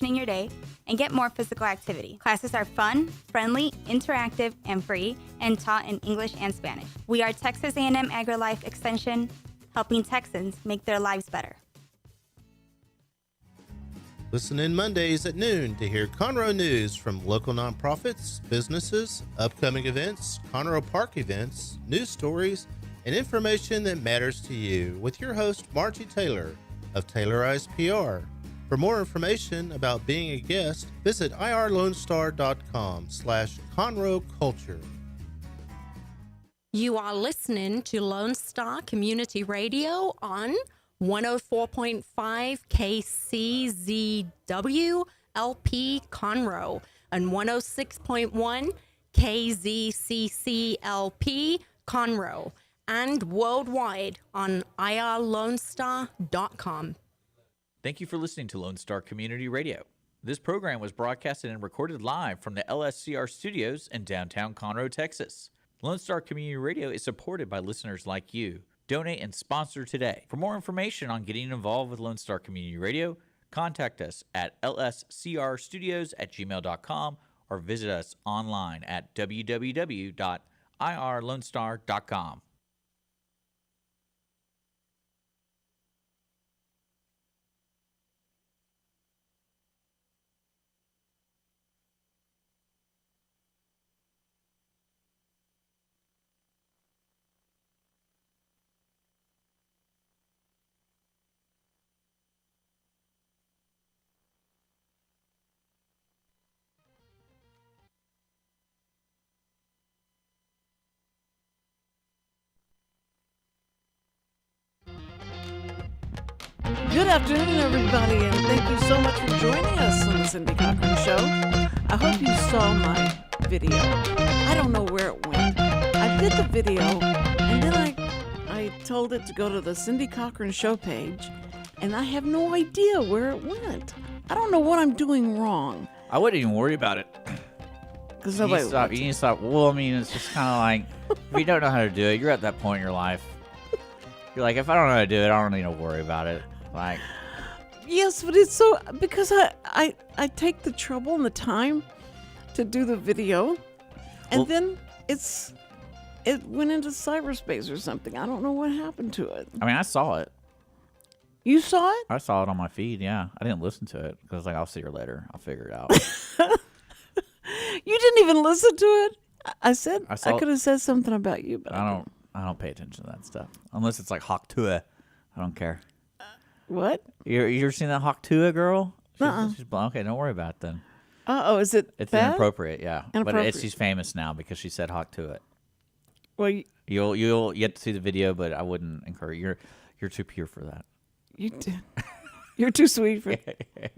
your day and get more physical activity. Classes are fun, friendly, interactive, and free, and taught in English and Spanish. We are Texas A&M AgriLife Extension, helping Texans make their lives better. Listen in Mondays at noon to hear Conroe news from local nonprofits, businesses, upcoming events, Conroe Park events, news stories, and information that matters to you with your host, Margie Taylor of Taylorized PR. For more information about being a guest, visit irlonestar.com/Conroe Culture. You are listening to Lone Star Community Radio on 104.5 KCZW LP Conroe and 106.1 KZCC LP Conroe and worldwide on irlonestar.com. Thank you for listening to Lone Star Community Radio. This program was broadcasted and recorded live from the LSCR studios in downtown Conroe, Texas. Lone Star Community Radio is supported by listeners like you. Donate and sponsor today. For more information on getting involved with Lone Star Community Radio, contact us at lscrstudios@gmail.com or visit us online at www.irlonestar.com. Good afternoon, everybody, and thank you so much for joining us on the Cindy Cochran Show. I hope you saw my video. I don't know where it went. I did the video, and then I told it to go to the Cindy Cochran Show page, and I have no idea where it went. I don't know what I'm doing wrong. I wouldn't even worry about it. Because You nobody need to stop. Well, I mean, it's just kind of like, if you don't know how to do it, you're at that point in your life. You're like, if I don't know how to do it, I don't need to worry about it. Like, Yes, but it's so, because I take the trouble and the time to do the video, and then it went into cyberspace or something. I don't know what happened to it. I mean, I saw it. You saw it? I saw it on my feed, yeah. I didn't listen to it because, like, I'll see her later. I'll figure it out. You didn't even listen to it? I saw could have said something about you, but I don't pay attention to that stuff. Unless it's like Hawk Tua. I don't care. What? You ever seen that Hawk Tua girl? Uh-uh. She's okay, don't worry about it then. Oh, is it It's bad? inappropriate, yeah. Inappropriate. But she's famous now because she said Hawk Tua. Well, You'll get to see the video, but I wouldn't encourage you're too pure for that. you did. You're too sweet for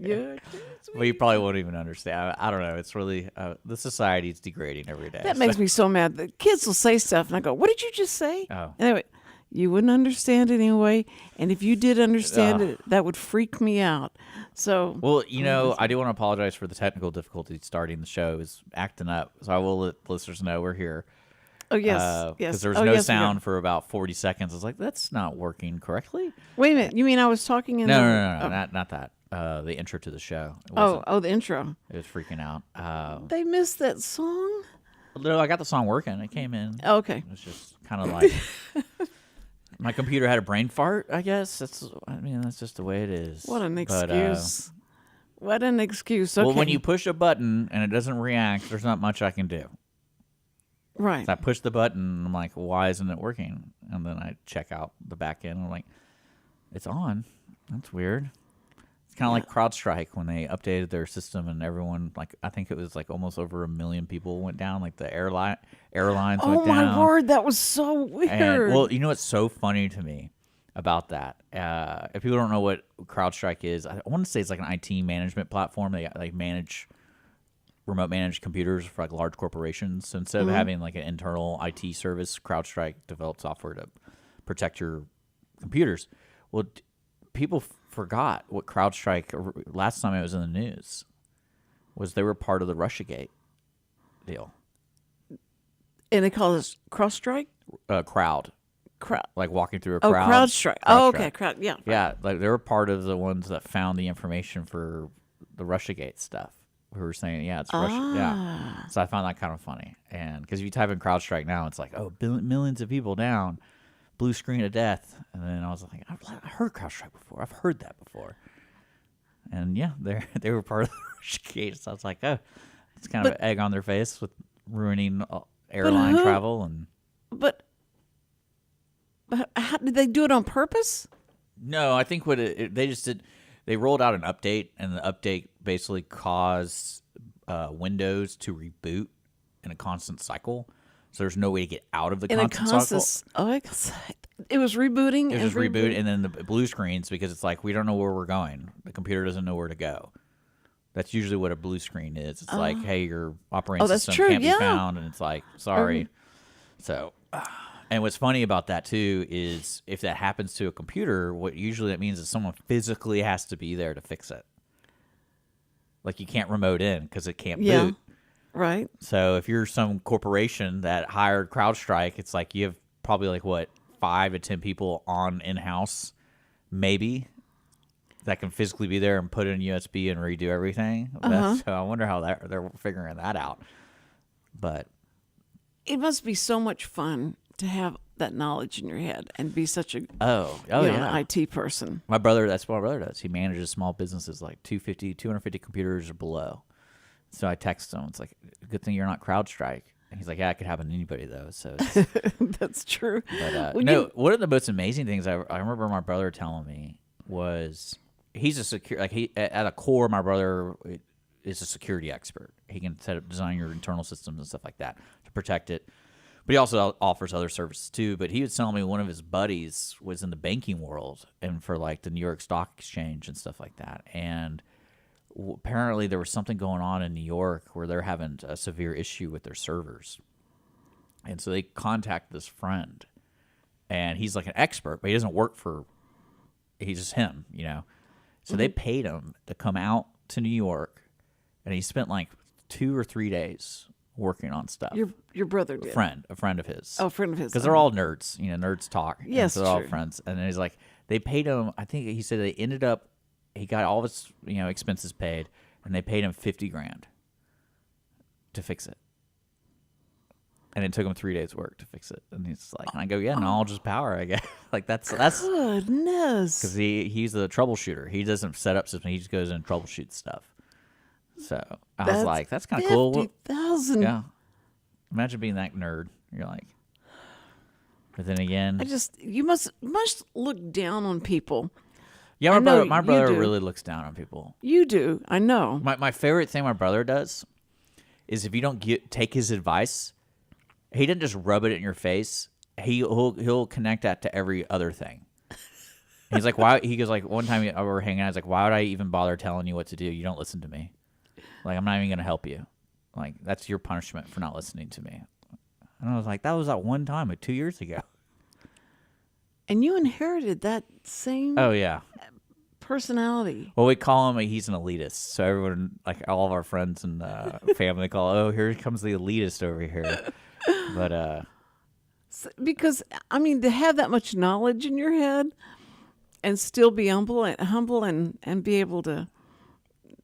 You're too sweet. Well, you probably won't even understand. I don't know. It's really the society is degrading every day. That makes me so mad. The kids will say stuff, and I go, "What did you just say?" Oh. Anyway, you wouldn't understand it anyway, and if you did understand it, that would freak me out. So, well, I do want to apologize for the technical difficulties starting the show. It was acting up, so I will let listeners know we're here. oh yes, yes, Because there was oh, no yes, we sound are. for about 40 seconds. I was like, that's not working correctly. Wait a minute, you mean I was talking in No, the? not that. The intro to the show. It Oh, wasn't- the intro. It was freaking out. They missed that song. I got the song working. It came in. Oh, okay. It was just kind of like my computer had a brain fart, I guess. That's just the way it is. What an But, excuse. What an excuse. Okay. well, when you push a button and it doesn't react, there's not much I can do. right. So I push the button, and I'm like, why isn't it working? And then I check out the back end, and I'm like, it's on. That's weird. It's kind of like CrowdStrike when they updated their system, and everyone, like, I think it was like almost over 1 million people went down. Like the airlines Oh went down. my word, that was so weird. And, well, you know what's so funny to me about that? If people don't know what CrowdStrike is, I want to say it's like an IT management platform. They remote managed computers for like large corporations. So instead of having like an internal IT service, CrowdStrike developed software to protect your computers. Well, people forgot what CrowdStrike, last time it was in the news, was they were part of the Russiagate deal. And they call this cross-strike? Crowd. Like walking through a Oh, crowd. CrowdStrike. Oh, okay. Crowd. Yeah. Yeah, like they were part of the ones that found the information for the Russiagate stuff. We were saying, yeah, it's Russia. Yeah. So I found that kind of funny. And because if you type in CrowdStrike now, it's like, oh, millions of people down, blue screen of death. And then I was like, I've heard CrowdStrike before. I've heard that before. And yeah, they were part of the Russiagate. So I was like, oh, it's kind of an egg on their face with ruining airline travel. But how, did they do it on purpose? No, I think what they just did, they rolled out an update, and the update basically caused Windows to reboot in a constant cycle. So there's no way to get out of the constant cycle. Oh, it was rebooting. It was just reboot, and then the blue screens, because it's like, we don't know where we're going. The computer doesn't know where to go. That's usually what a blue screen is. It's like, hey, your operating system can't be found, and it's like, sorry. So, and what's funny about that too is if that happens to a computer, what usually that means is someone physically has to be there to fix it. Like, you can't remote in because it can't boot. Right. So if you're some corporation that hired CrowdStrike, it's like you have probably like, what, 5 to 10 people on in-house, maybe, that can physically be there and put in USB and redo everything. So I wonder how they're figuring that out. But it must be so much fun to have that knowledge in your head and be such a an IT person. That's what my brother does. He manages small businesses like 250 computers or below. So I text him. It's like, good thing you're not CrowdStrike. And he's like, yeah, it could happen to anybody though. So that's true. But one of the most amazing things I remember my brother telling me was, he's a secure, like, he at a core, my brother is a security expert. He can design your internal systems and stuff like that to protect it. But he also offers other services too. But he was telling me one of his buddies was in the banking world and for like the New York Stock Exchange and stuff like that. And apparently there was something going on in New York where they're having a severe issue with their servers. And so they contact this friend, and he's like an expert, but he doesn't work for, he's just him, you know. So they paid him to come out to New York, and he spent like 2 or 3 days working on stuff. Your brother did. A friend of his. Oh, friend of his. Because they're all nerds. You know, nerds talk. Yes, so they're all friends. And then he's like, they paid him, I think he said they ended up, he got all of his, expenses paid, and they paid him $50,000 to fix it. And it took him 3 days' work to fix it. And he's like, and I go, yeah, knowledge is power, I guess. Like, that's goodness. Because he's a troubleshooter. He doesn't set up systems. He just goes in and troubleshoots stuff. So I was like, that's kind of cool. 50,000. Yeah. Imagine being that nerd. You're like, but then again, you must look down on people. Yeah, my brother really looks down on people. You do. I know. My favorite thing my brother does is if you don't take his advice, he doesn't just rub it in your face. He'll connect that to every other thing. He's like, why? He goes like, one time we were hanging out. I was like, why would I even bother telling you what to do? You don't listen to me. Like, I'm not even going to help you. Like, that's your punishment for not listening to me. And I was like, that was that one time, like 2 years ago. And you inherited that same personality. Well, we call him, he's an elitist. So everyone, like all of our friends and family call, oh, here comes the elitist over here. But because, I mean, to have that much knowledge in your head and still be humble and be able to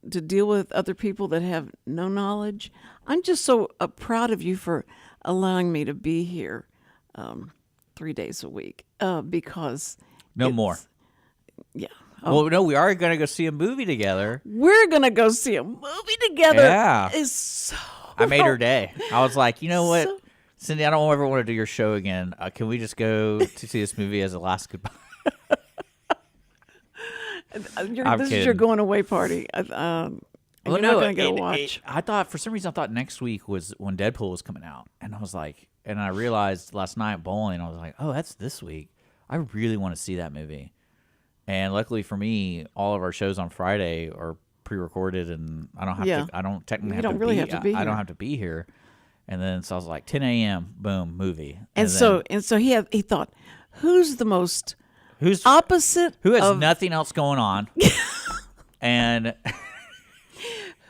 deal with other people that have no knowledge. I'm just so proud of you for allowing me to be here 3 days a week because no more. Yeah. Well, no, we are going to go see a movie together. We're going to go see a movie together. Yeah. It's so I made her day. I was like, you know what, Cindy, I don't ever want to do your show again. Can we just go to see this movie as a last goodbye? This is your going away party. You're not going to go watch. I thought next week was when Deadpool was coming out. And I was like, and I realized last night bowling, I was like, oh, that's this week. I really want to see that movie. And luckily for me, all of our shows on Friday are pre-recorded, and I don't have to. I don't technically have to be. I don't have to be here. And then so I was like, 10 a.m. Boom, movie. And so he thought, who's the most opposite? Who has nothing else going on, and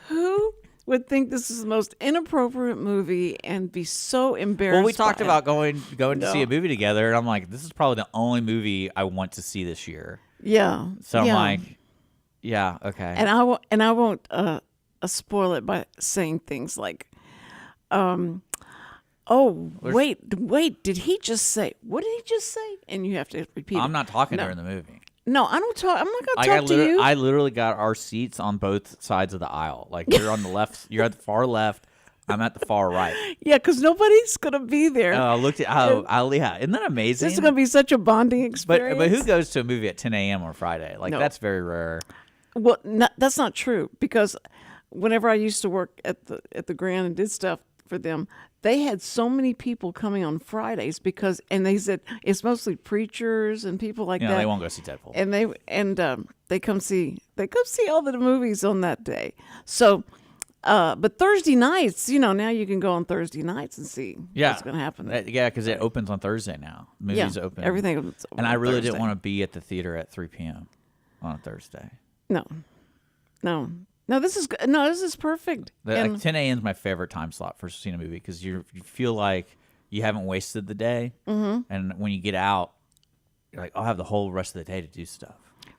who would think this is the most inappropriate movie and be so embarrassed? Well, we talked about going to see a movie together, and I'm like, this is probably the only movie I want to see this year. Yeah. So I'm like, Yeah. Okay. And I won't spoil it by saying things like, "Oh, wait, did he just say? What did he just say?" And you have to repeat. I'm it. not talking No. during the movie. No, I don't talk. I'm not Like going to talk to you. I literally got our seats on both sides of the aisle. Like you're on the left, you're at the far left. I'm at the far right. Yeah, because nobody's going to be there. I looked at yeah, isn't that amazing? This is going to be such a bonding experience. But who goes to a movie at 10 a.m. on Friday? Like No. that's very rare. Well, that's not true because whenever I used to work at the Grand and did stuff for them, they had so many people coming on Fridays and they said it's mostly preachers and people like You know, that. they won't go see Deadpool. And they come see all the movies on that day. So, but Thursday nights, now you can go on Thursday nights and see what's going to happen. Yeah, because it opens on Thursday now. Movies open. Everything opens And on I really Thursday. didn't want to be at the theater at 3 p.m. on a Thursday. No, this is good. No, this is perfect. Like 10 a.m. is my favorite time slot for seeing a movie because you feel like you haven't wasted the day. Mm-hmm. And when you get out, you're like, I'll have the whole rest of the day to do stuff.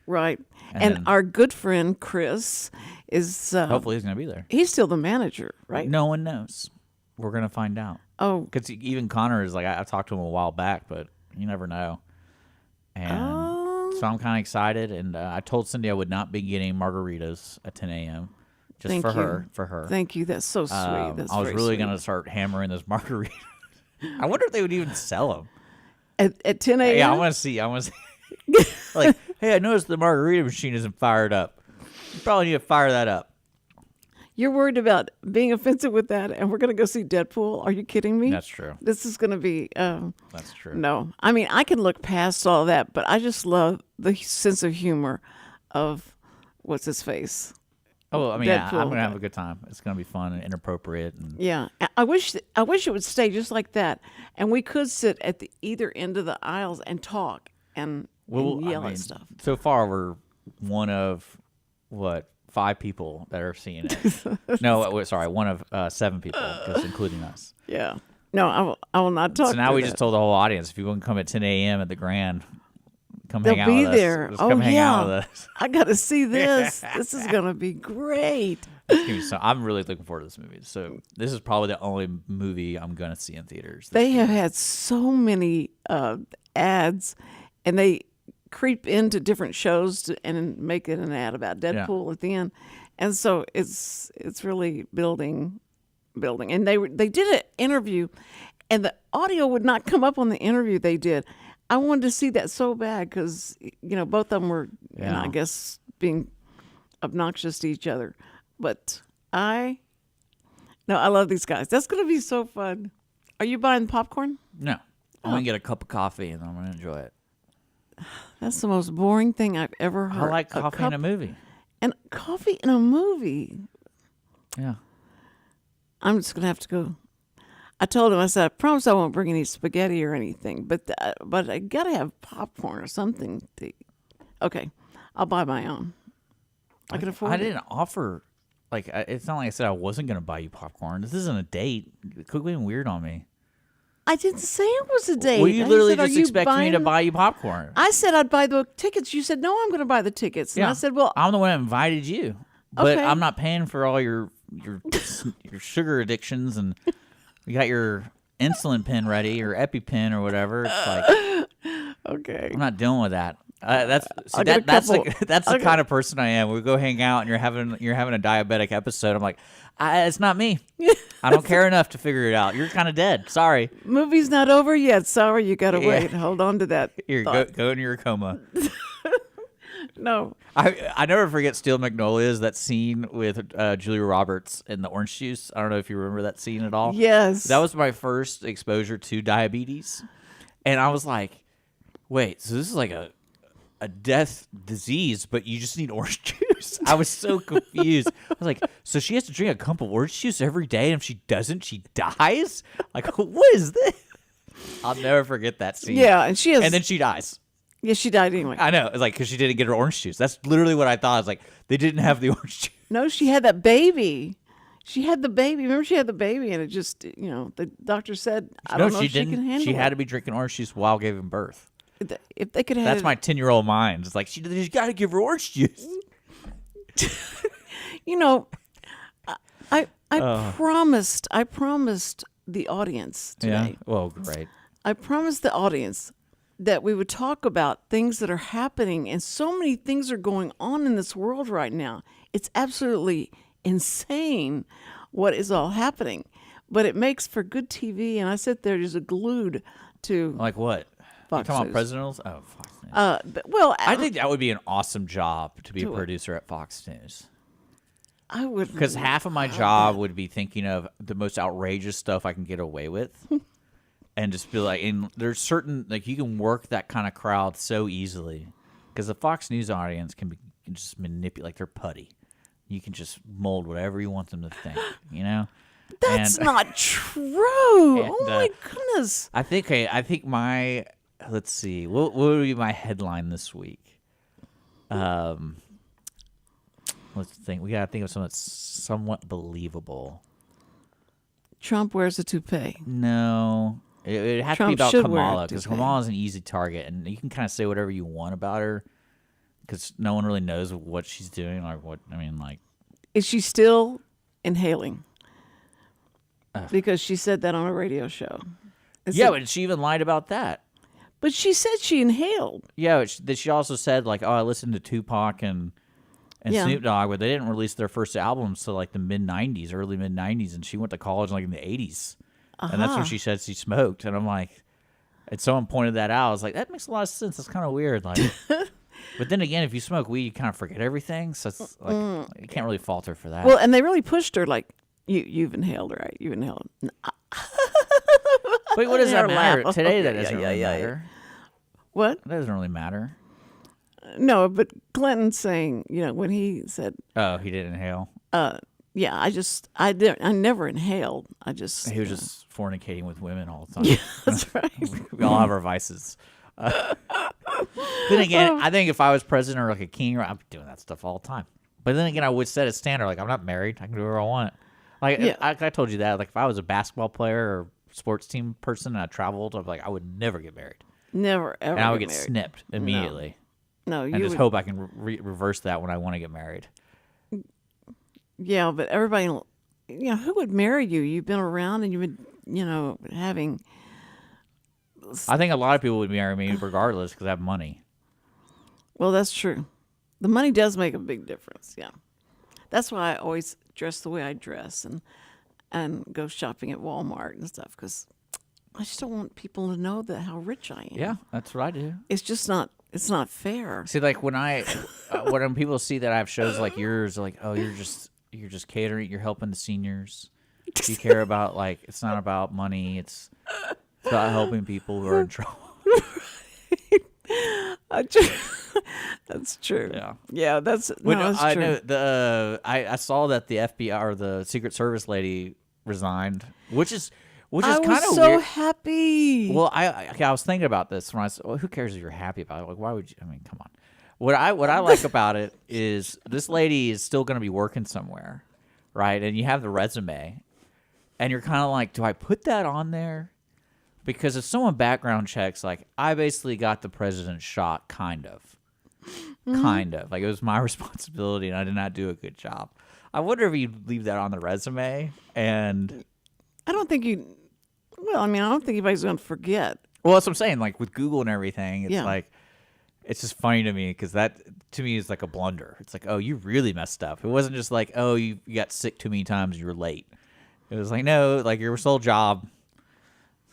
Right. And And our good friend Chris is Hopefully he's going to be there. he's still the manager, right? No one knows. We're going to find out. Oh, Because even Connor is like, I talked to him a while back, but you never know. And so I'm kind of excited. And I told Cindy I would not be getting margaritas at 10 a.m. just Thank for you. her. For her. Thank you. That's so sweet. That's I was very really sweet. going to start hammering those margaritas. I wonder if they would even sell them. At 10 a.m. Yeah, I want to see. Like, hey, I noticed the margarita machine isn't fired up. You probably need to fire that up. You're worried about being offensive with that, and we're going to go see Deadpool. Are you kidding me? That's true. This is going to be. That's true. No, I mean I can look past all that, but I just love the sense of humor of what's his face. Oh, I mean, yeah, Deadpool. I'm gonna have a good time. It's gonna be fun and inappropriate. And Yeah, I wish it would stay just like that, and we could sit at the either end of the aisles and talk and yell at stuff. So far, we're one of 5 people that are seeing it. No, sorry, one of 7 people, because including us. Yeah. No, I will not talk. So now to we that. just told the whole audience if you want to come at 10 a.m. at the Grand, come They'll hang out be with there. us. Just Oh come hang yeah, out with us. I got to see this. This is gonna be great. I'm really looking forward to this movie. So this is probably the only movie I'm gonna see in theaters. They have had so many ads, and they creep into different shows and make it an ad about Deadpool at the end, and so it's really building. And they did an interview, and the audio would not come up on the interview they did. I wanted to see that so bad because both of them were, I guess, being obnoxious to each other. But I love these guys. That's going to be so fun. Are you buying popcorn? No, I'm gonna get a cup of coffee and I'm gonna enjoy it. That's the most boring thing I've ever heard. I like coffee in a movie. And coffee in a movie. Yeah. I'm just going to have to go. I told him, I said, I promise I won't bring any spaghetti or anything, but I got to have popcorn or something to eat. Okay, I'll buy my own. I can afford it. I didn't offer. Like, it's not like I said I wasn't going to buy you popcorn. This isn't a date. Quit being weird on me. I didn't say it was a date. Well, you I literally said, "Are just you expect me to buying-" buy you popcorn. I said I'd buy the tickets. You said, no, I'm going to buy the tickets. And I said, well, I'm the one that invited you, but Okay. I'm not paying for all your sugar addictions, and you got your insulin pen ready, your EpiPen or whatever. It's like okay. I'm not dealing with that. That's I'll get a that's couple- that's the kind of person I am. We go hang out, and you're having a diabetic episode. I'm like, it's not me. I don't care enough to figure it out. You're kind of dead. Sorry. Movie's not over yet. Sorry, you got to Yeah. wait. Hold on to that. Here, thought. go into your coma. No. I never forget Steel Magnolias, that scene with Julia Roberts and the orange juice. I don't know if you remember that scene at all. Yes. That was my first exposure to diabetes. And I was like, wait, so this is like a death disease, but you just need orange juice? I was so confused. I was like, so she has to drink a cup of orange juice every day, and if she doesn't, she dies? Like, what is this? I'll never forget that scene. Yeah, and she has. And then she dies. Yeah, she died anyway. I know. It's like, because she didn't get her orange juice. That's literally what I thought. I was like, they didn't have the orange juice. No, she had that baby. She had the baby. Remember, she had the baby, and it just, the doctor said, I don't know if she can handle She it. had to be drinking orange juice while giving birth. If they could have That's my 10-year-old mind. It's like, you got to give her orange juice. You know, I promised the audience today. Yeah. Well, great. I promised the audience that we would talk about things that are happening, and so many things are going on in this world right now. It's absolutely insane what is all happening, but it makes for good TV. And I sit there just glued to Like what? Fox You talking News. about presidentials? Oh, Fox News. Well, I think that would be an awesome job to be a Do it. producer at Fox News. I would, Because half of my job would be thinking of the most outrageous stuff I can get away with. And just be like, and there's certain, like, you can work that kind of crowd so easily. Because the Fox News audience can just manipulate, like, they're putty. You can just mold whatever you want them to think, you know? That's And- not true. And, Oh my goodness. I think my, let's see, what would be my headline this week? Let's think. We gotta think of something that's somewhat believable. Trump wears a toupee. No, it has to Trump be about should wear a Kamala because toupee. Kamala's an easy target, and you can kind of say whatever you want about her because no one really knows what she's doing or what. I mean, like, Is she still inhaling? Because she said that on a radio show. yeah, but she even lied about that. But she said she inhaled. Yeah, but she also said like, oh, I listened to Tupac and Yeah. Snoop Dogg, but they didn't release their first albums till like the mid-'90s, early mid-'90s, and she went to college like in the '80s, and that's when she said she smoked. And I'm like, and someone pointed that out. I was like, that makes a lot of sense. That's kind of weird. Like, but then again, if you smoke weed, you kind of forget everything, so it's like you can't really fault her for that. Well, and they really pushed her like, you've inhaled, right? You've inhaled. Wait, what does that Her matter laugh. today? That Yeah, doesn't yeah, really yeah, matter. What? That doesn't really matter. No, but Clinton saying, when he said, Oh, he didn't inhale. yeah, I never inhaled. I just, He was just fornicating with women all the time. that's right. We all have our vices. Then again, I think if I was president or like a king, I'd be doing that stuff all the time. But then again, I would set a standard. Like, I'm not married. I can do whatever I want. Like, Yeah. I told you that. Like, if I was a basketball player or sports team person and I traveled, I'd be like, I would never get married. Never, ever And I would get married. snipped immediately. No, you And just would, hope I can reverse that when I want to get married. yeah, but everybody, who would marry you? You've been around and you've been, having, I think a lot of people would marry me regardless because I have money. well, that's true. The money does make a big difference, yeah. That's why I always dress the way I dress and go shopping at Walmart and stuff, because I just don't want people to know how rich I am. Yeah, that's what I do. It's just not, it's not fair. See, like when when people see that I have shows like yours, they're like, oh, you're just catering, you're helping the seniors. You care about like it's not about money, it's about helping people who are in trouble. That's true. Yeah. Yeah, that's When, no, that's I true. know I saw that the FBI or the Secret Service lady resigned, which is I kind was of so weird. happy. Well, I was thinking about this when I said, well, who cares if you're happy about it? Like, why would you? I mean, come on. What I like about it is this lady is still going to be working somewhere, right? And you have the resume, and you're kind of like, do I put that on there? Because if someone background checks, like, I basically got the president's shot, kind of. Like, it was my responsibility, and I did not do a good job. I wonder if you'd leave that on the resume, and... I don't think you. Well, I mean, I don't think anybody's going to forget. Well, that's what I'm saying. Like, with Google and everything, it's Yeah. like... It's just funny to me, because that, to me, is like a blunder. It's like, oh, you really messed up. It wasn't just like, oh, you got sick too many times and you were late. It was like, no, like, your sole job...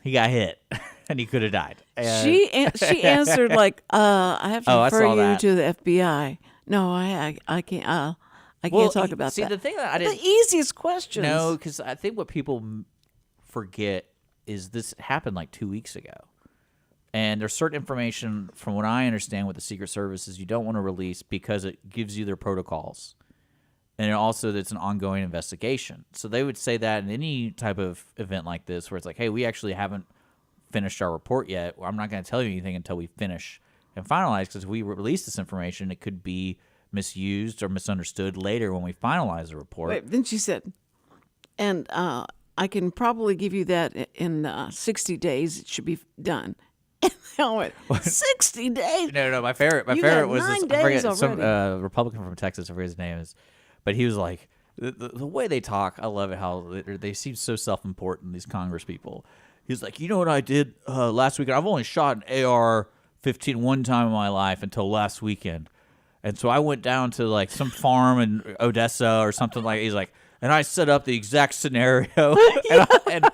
He got hit, and he could have died. And She answered like, I have to Oh, I refer saw you that. to the FBI. No, I can't. I Well, can't talk about see, that. the thing that I the didn't easiest questions. know, because I think what people forget is this happened like 2 weeks ago. And there's certain information, from what I understand with the Secret Service, is you don't want to release because it gives you their protocols. And it also, it's an ongoing investigation. So they would say that in any type of event like this, where it's like, hey, we actually haven't finished our report yet. Well, I'm not going to tell you anything until we finish and finalize, because if we release this information, it could be misused or misunderstood later when we finalize the report. Wait, then she said, and I can probably give you that in 60 days. It should be done. And I went, 60 days? No, my favorite You favorite got was 9 this. I days forget some already. Republican from Texas. I forget his name is, but he was like the way they talk. I love it how they seem so self-important. These Congress people. He's like, you know what I did last weekend? I've only shot an AR-15 one time in my life until last weekend, and so I went down to like some farm in Odessa or something like. He's like, and I set up the exact scenario, and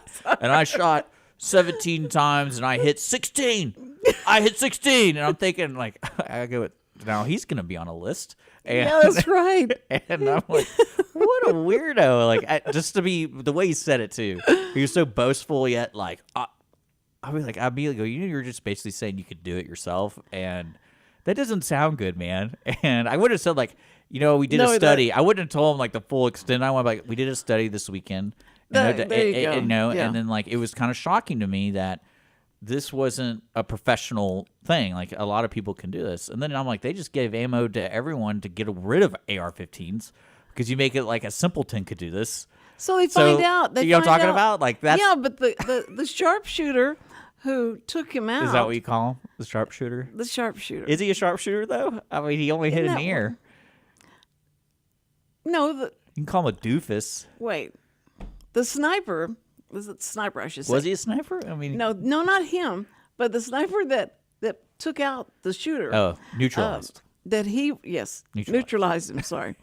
I shot 17 times and I hit 16. I hit 16, and I'm thinking like, I go, now he's gonna be on a list. And, Yeah, that's right. And I'm like, what a weirdo! Like, just to be the way he said it too. He was so boastful yet like, I'd immediately go, you know, you're just basically saying you could do it yourself, and that doesn't sound good, man. And I would have said like, you know, we did a study. I wouldn't have told him like the full extent. I went like, we did a study this weekend. There you go. You know, Yeah. and then like it was kind of shocking to me that this wasn't a professional thing. Like a lot of people can do this, and then I'm like, they just gave ammo to everyone to get rid of AR-15s because you make it like a simpleton could do this. So they find out. You know what I'm talking about? Like that's Yeah, but the sharpshooter who took him out. is that what you call him? The sharpshooter? The sharpshooter. Is he a sharpshooter though? I mean, he only hit Isn't an that ear. No, You can call him a doofus. wait. The sniper, was it sniper I should say. Was he a sniper? I mean, No, not him, but the sniper that took out the shooter. oh, neutralized. That he, yes, neutralized him, sorry.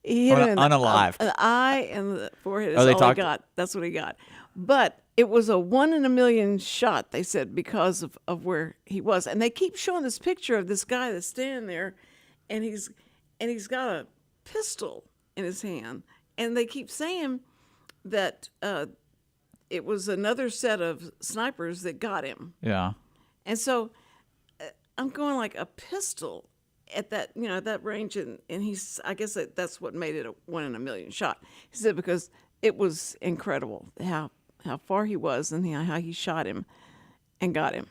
He hit him in Unalived. an eye and the forehead. Oh, That's they all he talked- got. That's what he got. But it was a 1 in a million shot, they said, because of where he was. And they keep showing this picture of this guy that's standing there, and he's got a pistol in his hand. And they keep saying that it was another set of snipers that got him. Yeah. And so I'm going like a pistol at that, you know, at that range. And I guess that's what made it a 1 in a million shot. He said, because it was incredible how far he was and how he shot him and got him.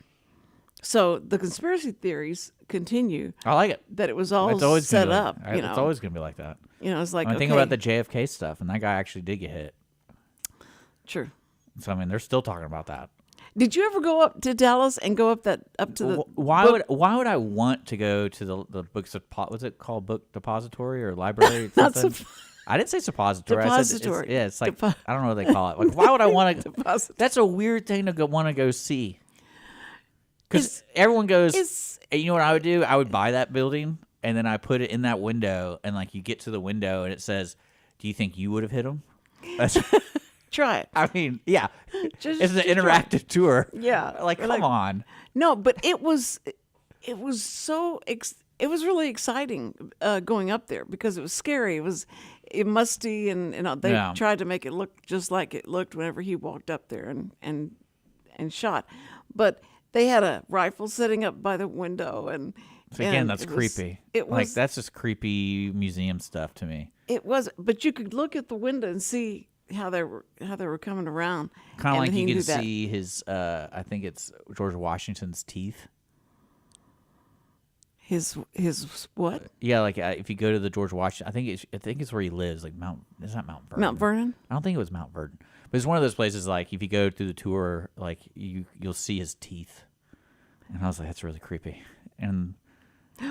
So the conspiracy theories continue. I like it. That it was all It's always set gonna be up. like, You know, it's always going to be like that. you know, it's like, I mean, okay, think about the JFK stuff, and that guy actually did get hit. True. So I mean, they're still talking about that. Did you ever go up to Dallas and go up to the? Why would I want to go to the books? What's it called? Book depository or library? Not Something? I didn't say suppository. I said Depository. it's like I don't know what they call it. Like, why would I want to? Depository. That's a weird thing to want to go see. Because everyone goes. You know what I would do? I would buy that building and then I put it in that window, and like you get to the window and it says, "Do you think you would have hit him?" That's. Try it. I mean, yeah, Just- it's an just try it. interactive tour. Yeah, like you're come like- on. No, but it was so it was really exciting going up there because it was scary. It was musty and they Yeah. tried to make it look just like it looked whenever he walked up there and shot. But they had a rifle sitting up by the window and So again, and that's it was- creepy. It was like that's just creepy museum stuff to me. It was, but you could look at the window and see how they were coming around. Kind of and like he you knew can that. see his. I think it's George Washington's teeth. his what? Yeah, like if you go to the George Washington, I think it's where he lives. Like it's not Mount Vernon. Mount Vernon? I don't think it was Mount Vernon, but it's one of those places. Like if you go through the tour, like you'll see his teeth, and I was like, that's really creepy. And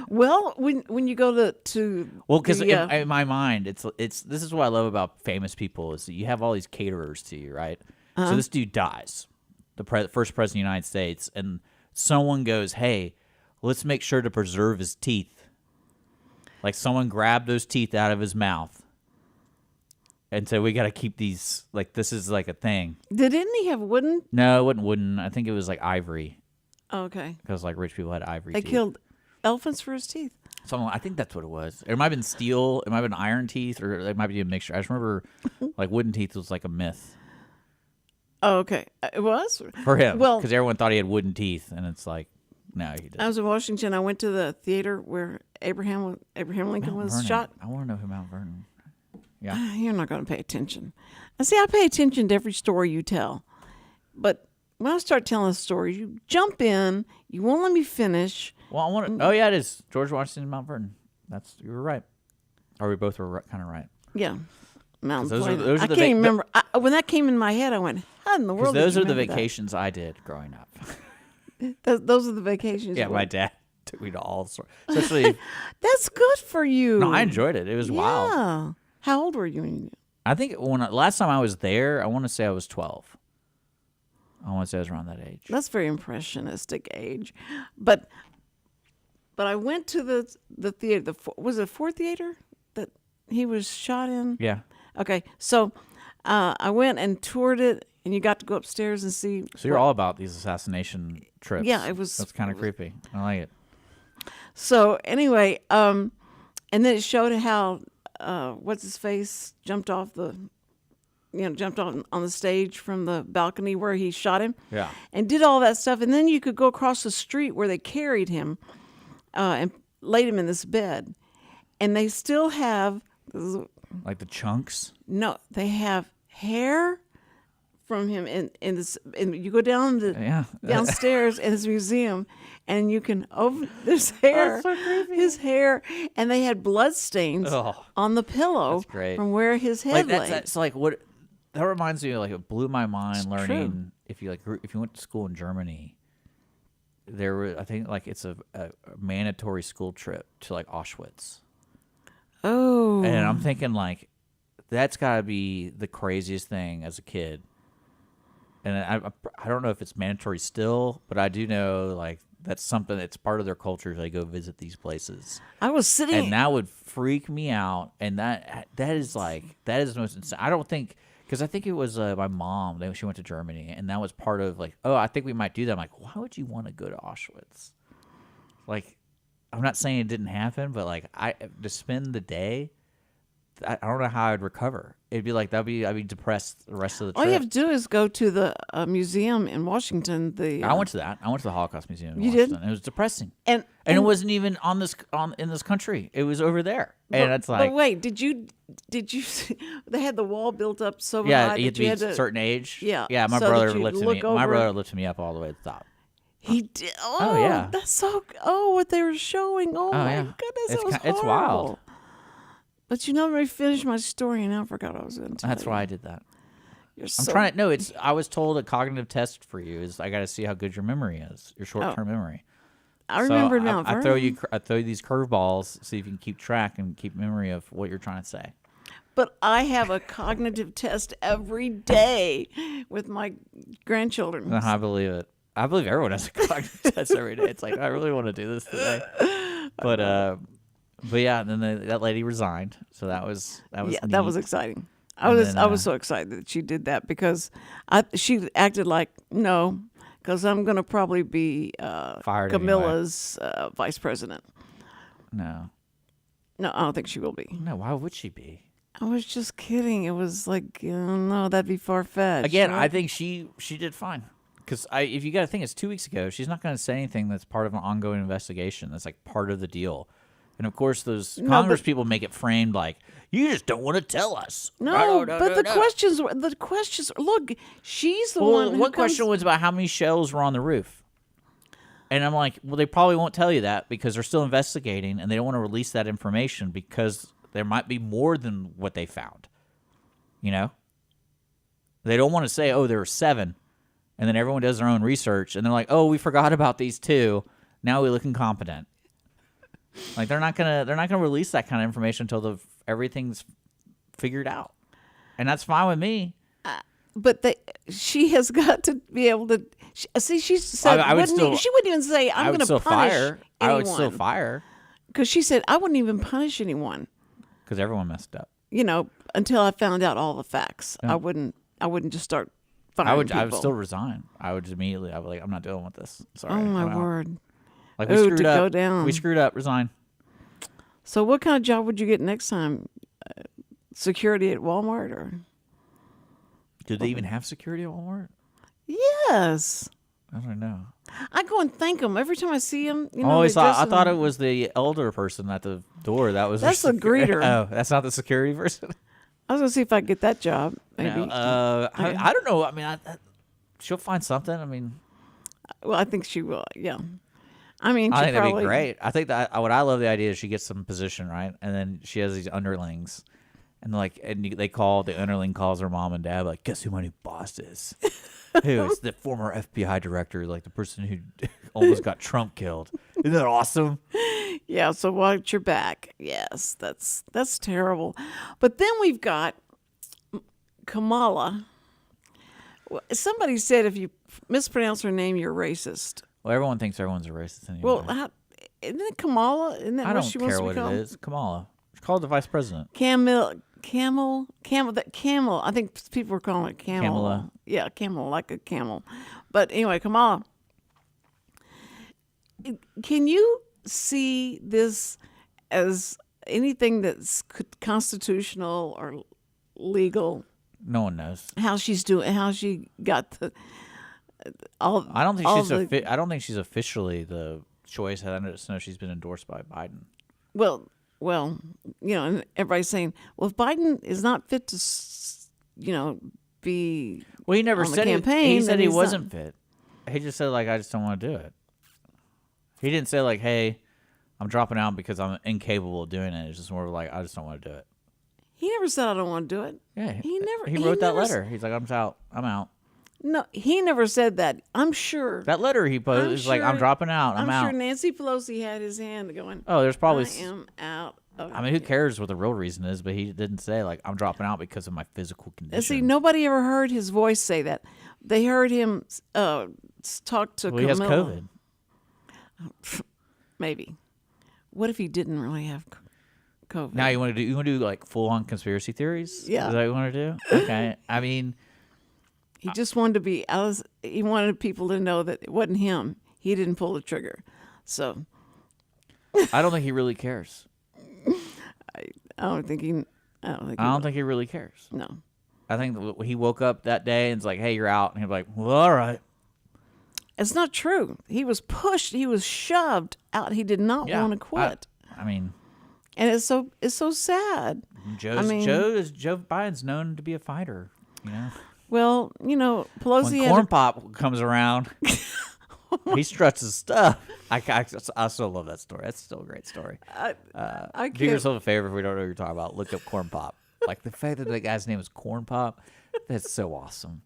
Well, when you go to well, because the, in my mind, it's this is what I love about famous people is that you have all these caterers to you, right? So this dude dies, the first president of the United States, and someone goes, "Hey, let's make sure to preserve his teeth." Like someone grabbed those teeth out of his mouth, and so we got to keep these. Like this is like a thing. didn't he have wooden? No, it wasn't wooden. I think it was like ivory Oh, okay, because like rich people had ivory. they teeth. killed elephants for his teeth. Something, I think that's what it was. It might have been steel. It might have been iron teeth, or it might be a mixture. I just remember, like wooden teeth was like a myth Oh, okay, it was for him. Well, because everyone thought he had wooden teeth, and it's like, no, he didn't. I was in Washington. I went to the theater where Abraham Lincoln Mount was Vernon. shot. I want to know who Mount Vernon. Yeah, You're not going to pay attention. I see. I pay attention to every story you tell, but when I start telling a story, you jump in. You won't let me finish. well, I want to. Oh yeah, it is George Washington, Mount Vernon. You were right, or we both were kind of right. Yeah, Mount 'Cause Vernon. those are I the can't remember. When that came in my head, I went, "How in the Because world?" those did are you the remember that?" vacations I did growing up. Those are the vacations. Yeah, you my went. dad took me to all sorts. Especially, That's good for you. no, I enjoyed it. It was wild. Yeah. How old were you? I think last time I was there, I want to say I was 12. I want to say I was around that age. That's very impressionistic age, but I went to the theater. Was it a Ford Theater that he was shot in? Yeah. Okay, so I went and toured it, and you got to go upstairs and see. So you're all about these assassination trips. Yeah, it was. That's kind of creepy. I like it. So anyway, and then it showed how what's his face jumped off on the stage from the balcony where he shot him. Yeah. And did all that stuff, and then you could go across the street where they carried him and laid him in this bed, and they still have Like the chunks. they have hair from him in this. And you go down downstairs in his museum, and you can there's hair, his hair, and they had blood stains on the pillow That's great. from where his head lay. That's like what that reminds me of. Like, it blew my mind learning if you went to school in Germany. There were, I think, like it's a mandatory school trip to like Auschwitz. Oh, And I'm thinking, like, that's got to be the craziest thing as a kid. And I don't know if it's mandatory still, but I do know, like, that's something that's part of their culture. They go visit these places. I was sitting, And that would freak me out. And that is the most insane. I don't think, because I think it was my mom. She went to Germany, and that was part of, like, oh, I think we might do that. I'm like, why would you want to go to Auschwitz? Like, I'm not saying it didn't happen, but like to spend the day, I don't know how I'd recover. It'd be like I'd be depressed the rest of the trip. all you have to do is go to the museum in Washington. I went to that. I went to the Holocaust Museum in You did? Washington. It was depressing, and it wasn't even in this country. It was over there, and it's like, But wait, did you? They had the wall built up so yeah, high you had that to you be had a certain age. Yeah, yeah. My so that brother you lifted look me. My over- brother lifted me up all the way to the top. He did. Oh, yeah. That's so. Oh, what they were showing. Oh, my yeah. goodness, It's it was it's wild. horrible. But you never finished my story, and I forgot what I was going to tell That's you. why I did that. You're I'm so, trying to. No, it's. I was told a cognitive test for you is I got to see how good your memory is, your short-term memory. I remember So now. I throw you these curveballs, see if you can keep track and keep memory of what you're trying to say. But I have a cognitive test every day with my grandchildren. I believe it. I believe everyone has a cognitive test every day. It's like, I really want to do this today. But yeah, and then that lady resigned, so that was Yeah, neat. that was exciting. I And was then, I was so excited that she did that because she acted like no, because I'm gonna probably be Fired Camilla's vice president. No, No, I don't think she will be. no. Why would she be? I was just kidding. It was like no, that'd be far fetched. Again, I think she did fine. Because if you got to think, it's 2 weeks ago. She's not going to say anything that's part of an ongoing investigation. That's like part of the deal. And of course, those Congress people make it framed like you just don't want to tell us. No, but the questions. Look, she's the one. One question was about how many shells were on the roof, and I'm like, well, they probably won't tell you that because they're still investigating and they don't want to release that information because there might be more than what they found. You know, they don't want to say, oh, there were 7. And then everyone does their own research, and they're like, "Oh, we forgot about these 2. Now we look incompetent." Like they're not gonna release that kind of information until everything's figured out, and that's fine with me. But she has got to be able to see. She said she wouldn't even say I'm going to punish fire. anyone. I would still fire because she said I wouldn't even punish anyone. Because everyone messed up. You know, until I found out all the facts, Yeah. I wouldn't just start. I would people. still resign. I would immediately. I would like, I'm not dealing with this. Sorry. Oh my I'm out. word! Like we Ooh, screwed to up. go down. We screwed up. Resign. So, what kind of job would you get next time? Security at Walmart, or Do they even have security at Walmart? yes? I don't know. I go and thank them every time I see them. You I know, always they thought dress it in- was the elder person at the door. That was That's their the greeter. Oh, that's not the security person. I was gonna see if I could get that job. Maybe. No, I don't know. I mean, she'll find something. I mean, Well, I think she will. Yeah. I mean, I she think probably, that'd be great. I think that what I love the idea is she gets some position, right, and then she has these underlings, and they call the underling calls her mom and dad like, guess who my new boss is? Hey, it's the former FBI director, like the person who almost got Trump killed. Isn't that awesome? Yeah, so watch your back. Yes, that's terrible. But then we've got Kamala. Somebody said if you mispronounce her name, you're racist. Well, everyone thinks everyone's a racist anymore. Well, isn't it Kamala? Isn't that I what don't she wants care to what be called? it is. Kamala. She's called the vice president. Camel. That camel. I think people were calling it camel. Kamala. Yeah, camel, like a camel. But anyway, Kamala. Can you see this as anything that's constitutional or legal? No one knows. How she's doing? How she got the all? I don't think all she's. the- I don't think she's officially the choice. I just know she's been endorsed by Biden. Well, and everybody's saying, well, if Biden is not fit to, be Well, he never on the said campaign, he said then he he's wasn't fit. He just said like I just don't want to do it. He didn't say like, hey, I'm dropping out because I'm incapable of doing it. It's just more of like I just don't want to do it. He never said I don't want to do it. Yeah, He never. He wrote that never letter. He's like, I'm out. I'm out. No, he never said that. I'm sure. That letter he posted is like, I'm dropping out. I'm out. sure Nancy Pelosi had his hand going. Oh, there's probably. I am out. I mean, who cares what the real reason is? But he didn't say like I'm dropping out because of my physical condition. See, nobody ever heard his voice say that. They heard him talk to Well, he has Camilla. COVID. Maybe. What if he didn't really have COVID? Now you want to do like full on conspiracy theories? Yeah. Is that what you want to do? Okay. I mean, He just wanted to be. He wanted people to know that it wasn't him. He didn't pull the trigger. So I don't think he really cares. I don't think he. I don't think he really cares. No. I think that he woke up that day and it's like, hey, you're out. And he'd be like, well, all right. It's not true. He was pushed. He was shoved out. He did not Yeah. want to quit. I mean, And it's so sad. Joe Biden's known to be a fighter, you know? Well, Pelosi When had Corn Pop comes around, he struts his stuff. I still love that story. That's still a great story. I Do can't. yourself a favor if we don't know what you're talking about. Look up Corn Pop. Like the fact that the guy's name is Corn Pop, that's so awesome.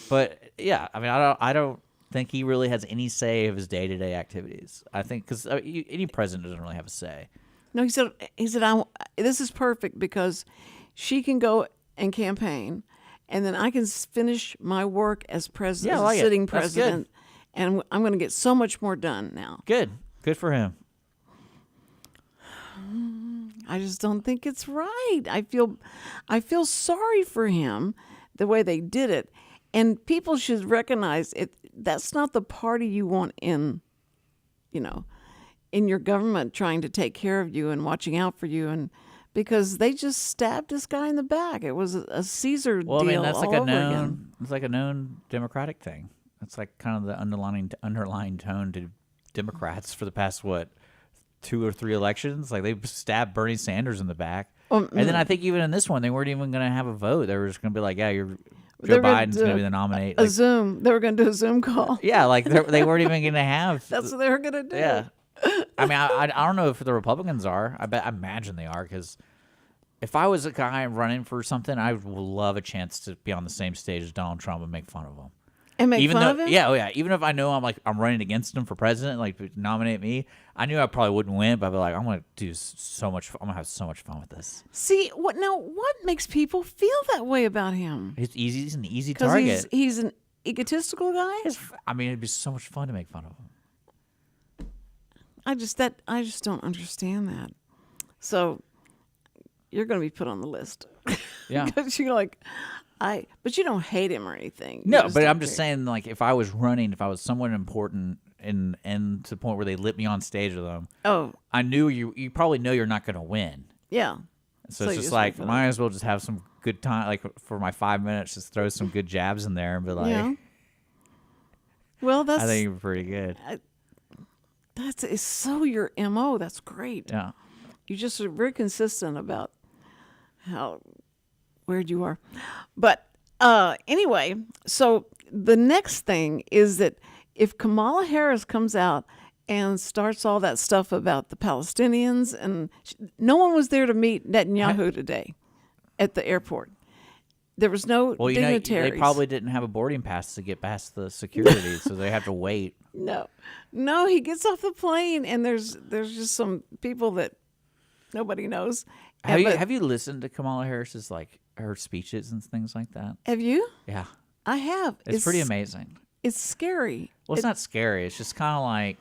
But yeah, I mean, I don't think he really has any say of his day-to-day activities. I think because any president doesn't really have a say. No, he said this is perfect because she can go and campaign, and then I can finish my work as president, Yeah, I as like it. sitting That's good. president, and I'm going to get so much more done now. Good for him. I just don't think it's right. I feel sorry for him the way they did it, and people should recognize it. That's not the party you want in your government, trying to take care of you and watching out for you, and because they just stabbed this guy in the back. It was a Caesar Well, I deal mean, that's all like a over known. again. It's like a known Democratic thing. That's like kind of the underlying tone to Democrats for the past 2 or 3 elections. Like they stabbed Bernie Sanders in the back, and then I think even in this one, they weren't even going to have a vote. They were just going to be like, "Yeah, Joe Biden's going to be the nominee." A Zoom. They were going to do a Zoom call. Yeah, like they weren't even going to have. That's what they were going to do. Yeah. I mean, I don't know if the Republicans are. I imagine they are, because if I was a guy running for something, I would love a chance to be on the same stage as Donald Trump and make fun of him. And make Even fun though, of him? yeah. Even if I know I'm running against him for president, like nominate me, I knew I probably wouldn't win, but I'd be like, I'm gonna do so much. I'm gonna have so much fun with this. See, what makes people feel that way about him? He's an easy Because target. he's an egotistical guy? I mean, it'd be so much fun to make fun of him. I just don't understand that. So you're going to be put on the list. Yeah. Because you're like, but you don't hate him or anything. You No, just but don't I'm just care. saying, like, if I was running, if I was someone important, and to the point where they lit me on stage with them, Oh, I knew you probably know you're not going to win. yeah. So So it's you just just like, wait for might as well just have some good time, like for my 5 minutes, just throw some good jabs in there and be like, Yeah. Well, I think you're pretty good. it's so your MO. That's great. Yeah. You just are very consistent about how weird you are. But anyway, so the next thing is that if Kamala Harris comes out and starts all that stuff about the Palestinians, and no one was there to meet Netanyahu today at the airport. There was no Well, dignitaries. they probably didn't have a boarding pass to get past the security, so they have to wait. No, he gets off the plane, and there's just some people that nobody knows. Have you listened to Kamala Harris's like her speeches and things like that? Have you? Yeah, I have. it's pretty amazing. It's scary. Well, it's not scary. It's just kind of like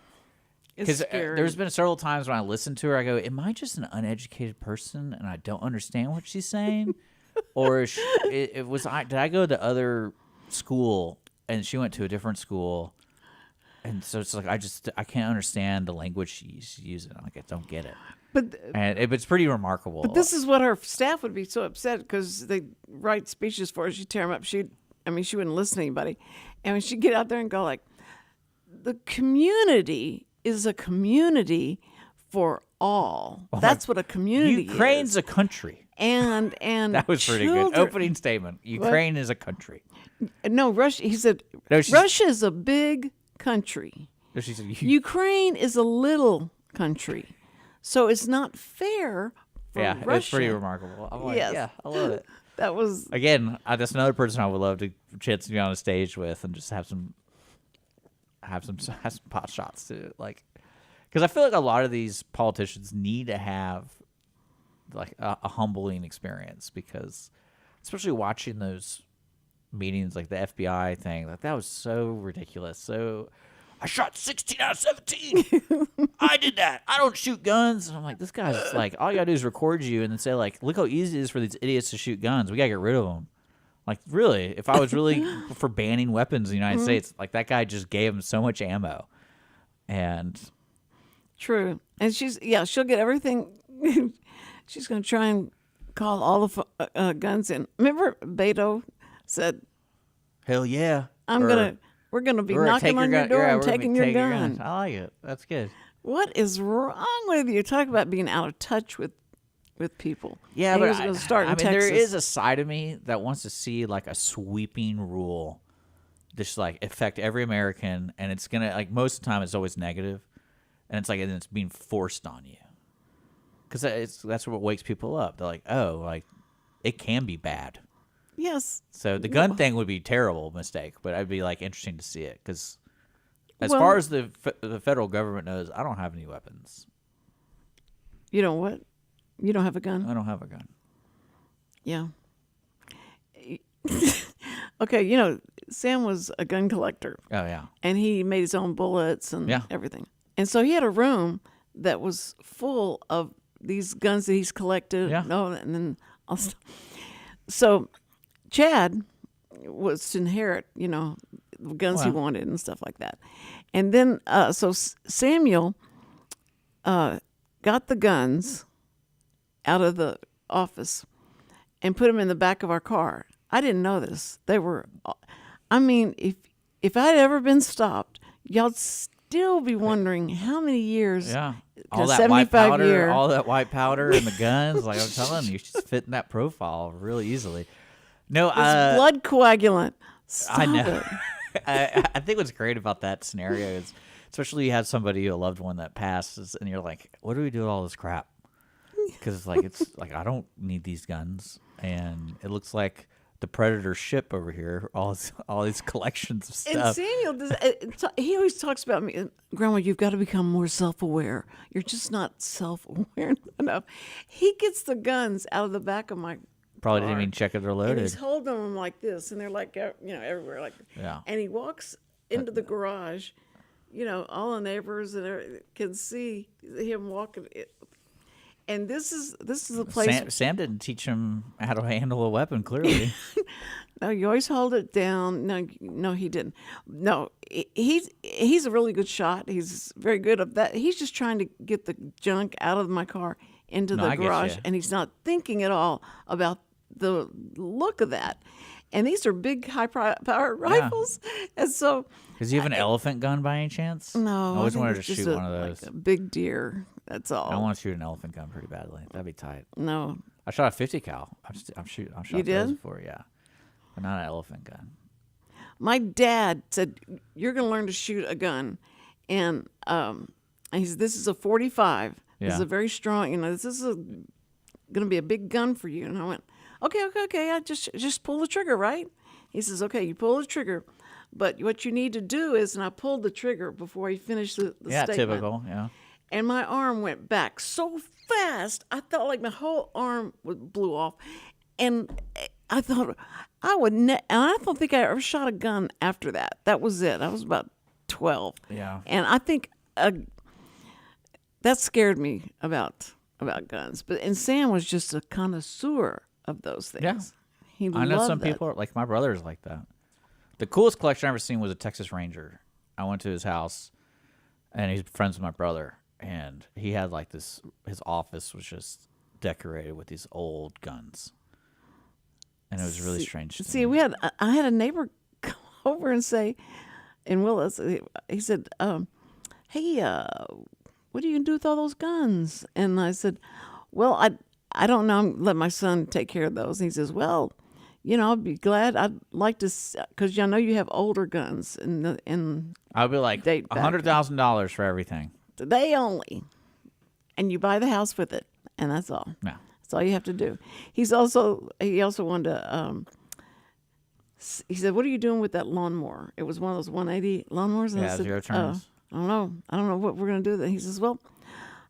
It's because scary. there's been several times when I listen to her, I go, "Am I just an uneducated person and I don't understand what she's saying?" Or did I go to other school and she went to a different school, and so it's like I can't understand the language she's using. Like I don't get it. And it's pretty remarkable. But this is what her staff would be so upset because they write speeches for her. She'd tear them up. She wouldn't listen to anybody. And when she'd get out there and go like, the community is a community for all. That's what a community is. Ukraine's a country. And That was pretty good. Opening statement. Ukraine is a country. No, Russia. He said, No, Russia is a big country. No, she said, Ukraine is a little country. So it's not fair for yeah, Russia. it's pretty remarkable. I'm like, Yes. yeah, I love it. That was Again, that's another person I would love to chance to be on a stage with and just have some pot shots to like, because I feel like a lot of these politicians need to have like a humbling experience, because especially watching those meetings, like the FBI thing, like that was so ridiculous. So I shot 16 out of 17. I did that. I don't shoot guns. And I'm like, this guy's like, all you gotta do is record you and then say like, look how easy it is for these idiots to shoot guns. We gotta get rid of them. Like, really, if I was really for banning weapons in the United States, like that guy just gave them so much ammo. And true. And she'll get everything. She's going to try and call all the guns in. Remember Beto said, hell yeah. we're going to be knocking on your door and taking your gun. I like it. That's good. What is wrong with you? Talk about being out of touch with people. Yeah, And but he was going to start in Texas. there is a side of me that wants to see like a sweeping rule, just like affect every American, and it's gonna like most of the time it's always negative, and it's like and it's being forced on you, because that's what wakes people up. They're like, oh, like it can be bad. Yes. So the gun thing would be a terrible mistake, but I'd be like interesting to see it, because as far as the federal government knows, I don't have any weapons. You know what? You don't have a gun? I don't have a gun. Yeah. Okay, Sam was a gun collector. Oh yeah. And he made his own bullets and Yeah. everything. And so he had a room that was full of these guns that he's collected. Yeah. And then so Chad was to inherit, the guns he wanted and stuff like that. And then so Samuel got the guns out of the office and put them in the back of our car. I didn't know this. They were, if I'd ever been stopped, y'all'd still be wondering how many years. Yeah. All that 75 white powder, year. all that white powder and the guns. Like I'm telling you, she's fitting that profile really easily. No, This blood coagulant. Stop I know. it. I think what's great about that scenario is, especially you have somebody, a loved one that passes, and you're like, what do we do with all this crap? Because it's like I don't need these guns, and it looks like the Predator ship over here, all these collections of And stuff. Samuel, he always talks about me, Grandma, you've got to become more self-aware. You're just not self-aware enough. He gets the guns out of the back of my Probably car, didn't even check if they're and loaded. he's holding them like this, and they're like, everywhere. Like, Yeah. And he walks into the garage, all the neighbors and everything can see him walking. And this is the place. Sam didn't teach him how to handle a weapon, clearly. No, you always hold it down. No, he didn't. No, he's a really good shot. He's very good at that. He's just trying to get the junk out of my car into No, the I get garage, you. and he's not thinking at all about the look of that. And these are big, high-powered rifles, and so. Does he have an elephant gun by any chance? No, I always think wanted to it's just shoot one of those. like a big deer. That's all. I want to shoot an elephant gun pretty badly. That'd be tight. No, I shot a 50 cal. I've shot You those did? before, yeah, but not an elephant gun. my dad said, "You're going to learn to shoot a gun," and he said, "This is a 45. This is Yeah. a very strong. This is going to be a big gun for you." And I went, okay. I just pull the trigger, right? He says, okay, you pull the trigger, but what you need to do is, and I pulled the trigger before he finished the Yeah, statement. typical. Yeah. And my arm went back so fast, I felt like my whole arm blew off. And I thought and I don't think I ever shot a gun after that. That was it. I was about 12. Yeah. And I think that scared me about guns. And Sam was just a connoisseur of those things. Yeah. He I know loved some that. people are like my brother's like that. The coolest collection I ever seen was a Texas Ranger. I went to his house, and he's friends with my brother, and he had like this. His office was just decorated with these old guns, and it was really strange. To See, me. I had a neighbor come over and say, and Willis, he said, "Hey, what are you gonna do with all those guns?" And I said, "Well, I don't know. I'm let my son take care of those." And he says, "Well, I'd be glad. I'd like to, because I know you have older guns, and I'll be like date back. $100,000 for everything. They only, and you buy the house with it, and that's all. No. That's all you have to do." He also wanted to. He said, "What are you doing with that lawnmower?" It was one of those 180 lawnmowers. And I Yeah, said, 0 turns. I don't know what we're going to do with it. He says, "Well,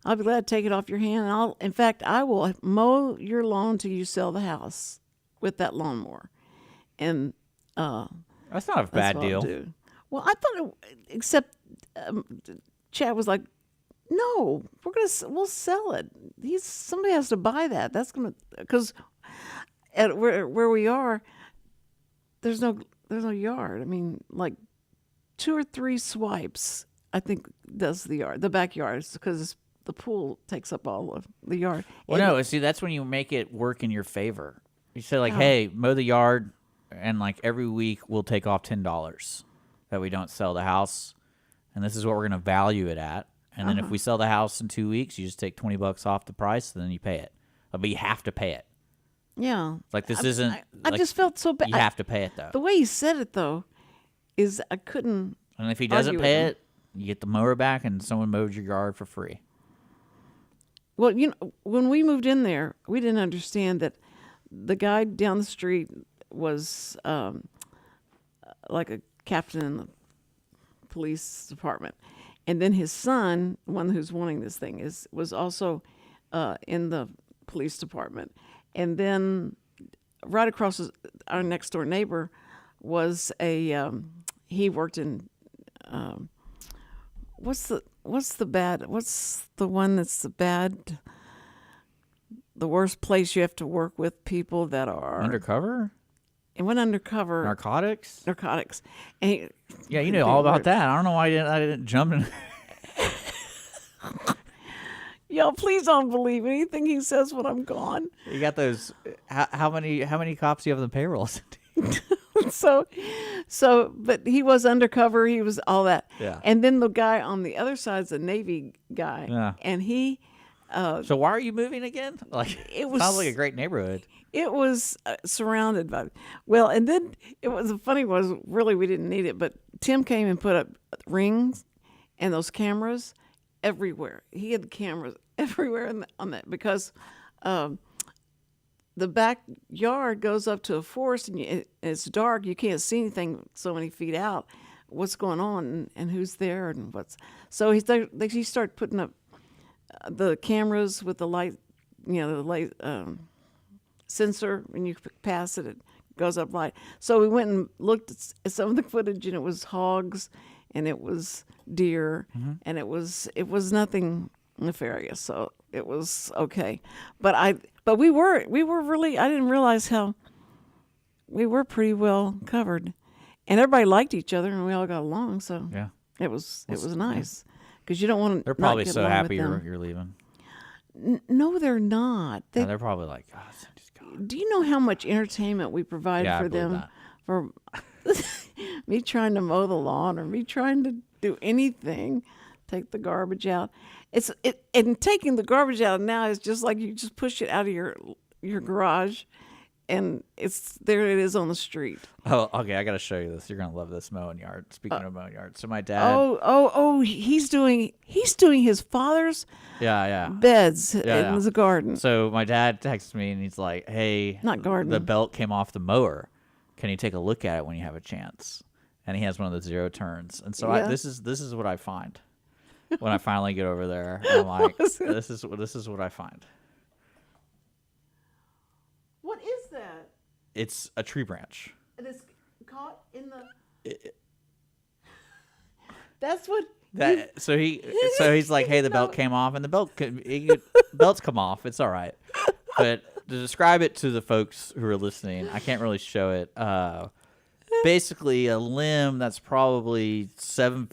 I'll be glad to take it off your hand. And in fact, I will mow your lawn till you sell the house with that lawnmower." And That's not a that's bad what I'll deal. do. Well, I thought, except Chad was like, "No, we'll sell it. Somebody has to buy that. That's gonna, because at where we are, there's no yard. I mean, like 2 or 3 swipes, I think, does the yard, the backyard, because the pool takes up all of the yard." Well, And no, see, that's when you make it work in your favor. You say, like, hey, mow the yard, and, like, every week we'll take off $10 that we don't sell the house, and this is what we're going to value it at. And then if we sell the house in 2 weeks, you just take $20 off the price, and then you pay it. But you have to pay it. yeah, Like, this isn't... I like, just felt so bad. You have to pay it, though. The way he said it, though, is I couldn't. And if he doesn't argue pay with it, you get the mower back, and someone mows your yard for free. Well, when we moved in there, we didn't understand that the guy down the street was like a captain in the police department, and then his son, the one who's wanting this thing, was also in the police department, and then right across our next door neighbor was he worked in what's the one that's the worst place you have to work with people that are Undercover? and went undercover Narcotics? narcotics. And he, Yeah, you know all about that. I don't know why I didn't jump in. Y'all, please don't believe anything he says when I'm gone. You got those... How many cops do you have on the payroll? But he was undercover. He was all that. Yeah. And then the guy on the other side is a Navy guy. Yeah. And he, So why are you moving again? Like, It was- sounds like a great neighborhood. it was surrounded by, well, and then it was, the funny was, really, we didn't need it, but Tim came and put up rings and those cameras everywhere. He had the cameras everywhere on that, because the backyard goes up to a forest, and it's dark. You can't see anything so many feet out. What's going on and who's there and what's. So he started putting up the cameras with the light, the light sensor. When you pass it, it goes up light. So we went and looked at some of the footage, and it was hogs, and it was deer, and it was nothing nefarious. So it was okay. But we were really, I didn't realize how we were pretty well covered, and everybody liked each other, and we all got along. So Yeah. it was nice, because you don't want to. They're probably so happy you're leaving. No, they're not. No, they're probably like, oh, Cindy's gone. Do you know how much entertainment we provide Yeah, I for believe them? that. For me trying to mow the lawn, or me trying to do anything, take the garbage out. And taking the garbage out now is just like you just push it out of your garage, and there it is on the street. Oh, okay. I got to show you this. You're gonna love this mowing yard. Speaking of mowing yard, so my dad. Oh! He's doing his father's Yeah. beds Yeah. in the garden. So my dad texts me and he's like, "Hey, Not garden. the belt came off the mower. Can you take a look at it when you have a chance?" And he has one of the 0 turns. And so Yeah. this is what I find when I finally get over there. I'm like, this is what I find. What is that? It's a tree branch. It is caught in the. That's what. So he's like, "Hey, the belt came off," and the belts come off. It's all right, but to describe it to the folks who are listening, I can't really show it. Basically, a limb that's probably 7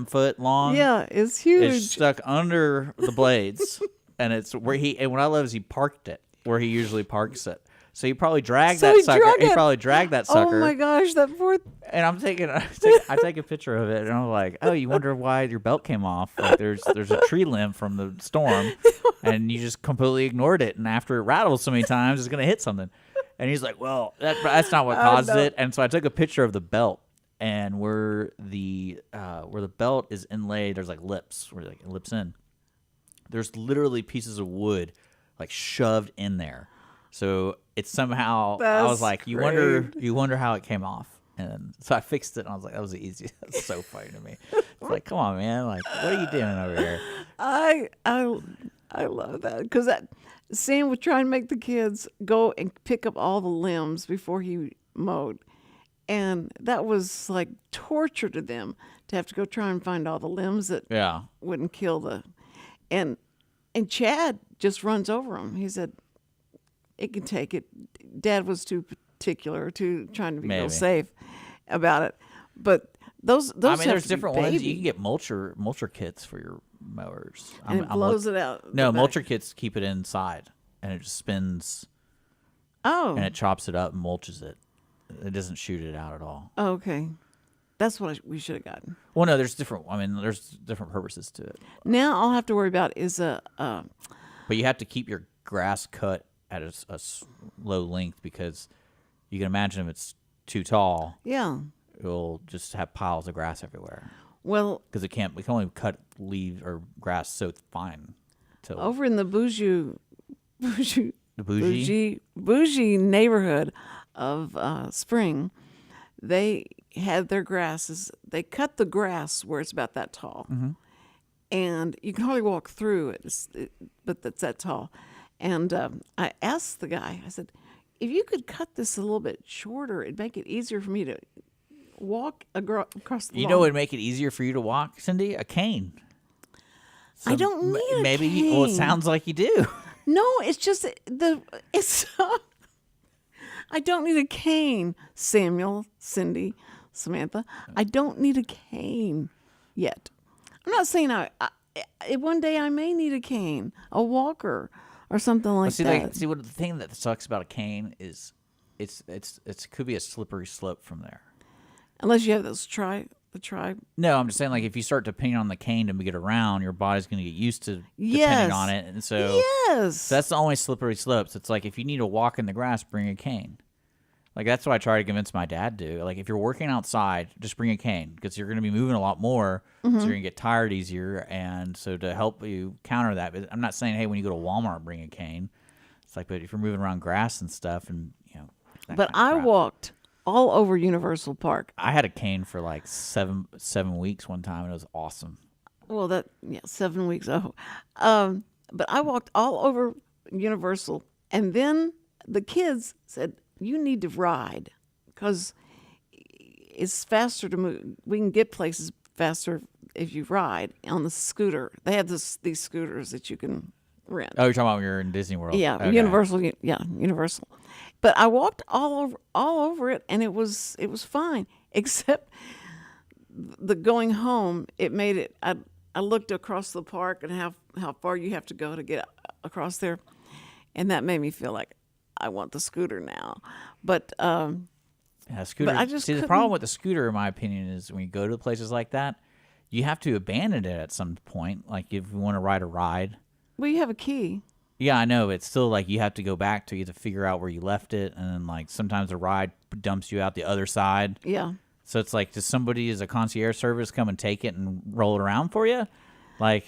foot long. Yeah, it's huge. It's stuck under the blades, and it's where and what I love is he parked it where he usually parks it. So he probably dragged So that he sucker. drug He it. probably dragged that sucker. Oh my gosh, that poor. And I take a picture of it, and I'm like, "Oh, you wonder why your belt came off? Like, there's a tree limb from the storm, and you just completely ignored it. And after it rattles so many times, it's gonna hit something." And he's like, "Well, that's not what caused it." And so I took a picture of the belt, and where the belt is inlaid, there's like lips, where like it lips in. There's literally pieces of wood like shoved in there. So it's somehow I was That's like, you wonder how it came off. And so I fixed it, and I was like, that was the easiest. That's so funny to me. It's like, come on, man. Like, what are you doing over here? I love that because Sam was trying to make the kids go and pick up all the limbs before he mowed, and that was like torture to them to have to go try and find all the limbs that wouldn't kill the, and Chad just runs over them. He said, "It can take it." Dad was too particular, too trying to be real safe about it, but those. I mean, there's different ones. You can get mulcher kits for your mowers. And it blows it out. No, mulcher kits keep it inside, and it just spins. Oh. And it chops it up and mulches it. It doesn't shoot it out at all. Okay. That's what we should have gotten. Well, no, there's different purposes to it. Now all I have to worry about is But you have to keep your grass cut at a low length because you can imagine if it's too tall, it'll just have piles of grass everywhere. Well, because we can only cut leaves or grass so fine. Over in the bougie neighborhood of Spring, they had their grasses. They cut the grass where it's about that tall, and you can hardly walk through it. But it's that tall. And I asked the guy. I said, "If you could cut this a little bit shorter, it'd make it easier for me to walk across the lawn." You know what would make it easier for you to walk, Cindy? A cane. I don't need a cane. Well, it sounds like you do. No, it's just I don't need a cane, Samuel, Cindy, Samantha. I don't need a cane yet. I'm not saying one day I may need a cane, a walker, or something like that. See, what the thing that sucks about a cane is, it could be a slippery slope from there. Unless you have the tri. No, I'm just saying, like, if you start depending on the cane to get around, your body's going to get used to depending on it, and so that's the only slippery slopes. It's like if you need to walk in the grass, bring a cane. Like that's what I try to convince my dad to do. Like if you're working outside, just bring a cane because you're going to be moving a lot more, so you're going to get tired easier. And so to help you counter that, but I'm not saying, hey, when you go to Walmart, bring a cane. It's like, but if you're moving around grass and stuff, and But I walked all over Universal Park. I had a cane for like seven weeks one time, and it was awesome. Well, 7 weeks. But I walked all over Universal, and then the kids said, "You need to ride because it's faster to move. We can get places faster if you ride on the scooter." They have these scooters that you can rent. Oh, you're talking about when you're in Disney World? Yeah, okay. Universal. Yeah, Universal. But I walked all over it, and it was fine, except the going home. It made it. I looked across the park and how far you have to go to get across there, and that made me feel like I want the scooter now. But scooter. But I just the problem with the scooter, in my opinion, is when you go to places like that, you have to abandon it at some point. Like if you want to ride a ride. Well, you have a key. Yeah, I know. It's still like you have to go back to, you have to figure out where you left it, and then like sometimes the ride dumps you out the other side. Yeah. So it's like, does somebody as a concierge service come and take it and roll it around for you? Like,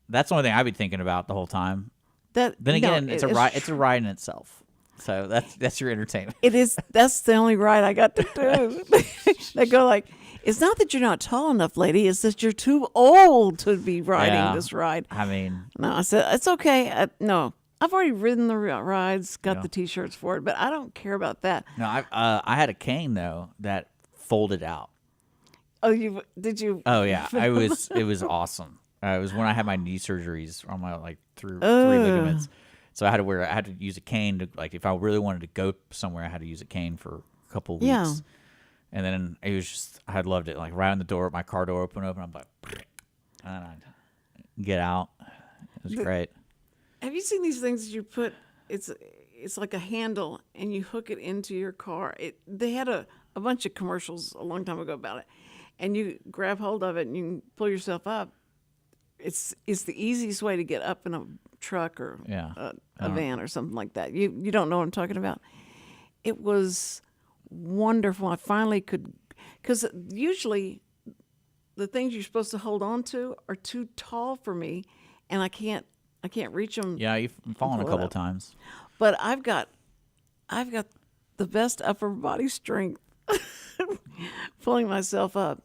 that's the only thing I'd be thinking about the whole time. Then again, it's a ride. It's a ride in itself. So that's your entertainment. It is. That's the only ride I got to do. They go like, it's not that you're not tall enough, lady. It's that you're too old to be riding this ride. I mean, no, I said, it's okay. No, I've already ridden the rides, got the T-shirts for it, but I don't care about that. no, I had a cane though that folded out. Oh, did you? Oh yeah, it was awesome. It was when I had my knee surgeries on my three ligaments, so I had to use a cane to, like, if I really wanted to go somewhere, I had to use a cane for a couple of weeks. Yeah. And then it was just, I loved it. Like right on the door, my car door open, I'm like, and I'd get out. It was great. Have you seen these things that you put? It's like a handle, and you hook it into your car. They had a bunch of commercials a long time ago about it, and you grab hold of it and you can pull yourself up. It's the easiest way to get up in a truck or a van or something like that. You don't know what I'm talking about. It was wonderful. I finally could, because usually the things you're supposed to hold on to are too tall for me, and I can't reach them. Yeah, you've fallen a couple times. But I've got the best upper body strength pulling myself up.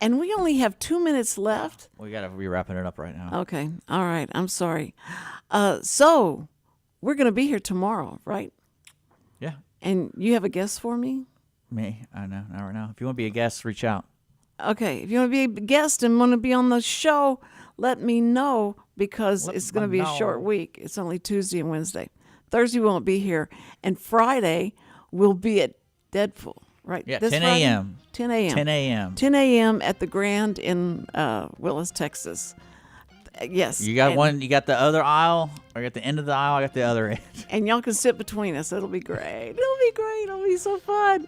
And we only have 2 minutes left. We gotta be wrapping it up right now. Okay. All right. I'm sorry. So we're going to be here tomorrow, right? Yeah. And you have a guest for me? Me? I know. Not right now. If you want to be a guest, reach out. Okay. If you want to be a guest and want to be on the show, let me know, because it's going to be a short week. It's only Tuesday and Wednesday. Thursday we won't be here. And Friday we'll be at Deadpool, right? Yeah, This 10 Friday? a.m. 10 a.m. 10 a.m. 10 a.m. at the Grand in Willis, Texas. Yes. You got one. You got the other aisle. I got the end of the aisle. I got the other end. And y'all can sit between us. It'll be great. It'll be great. It'll be so fun.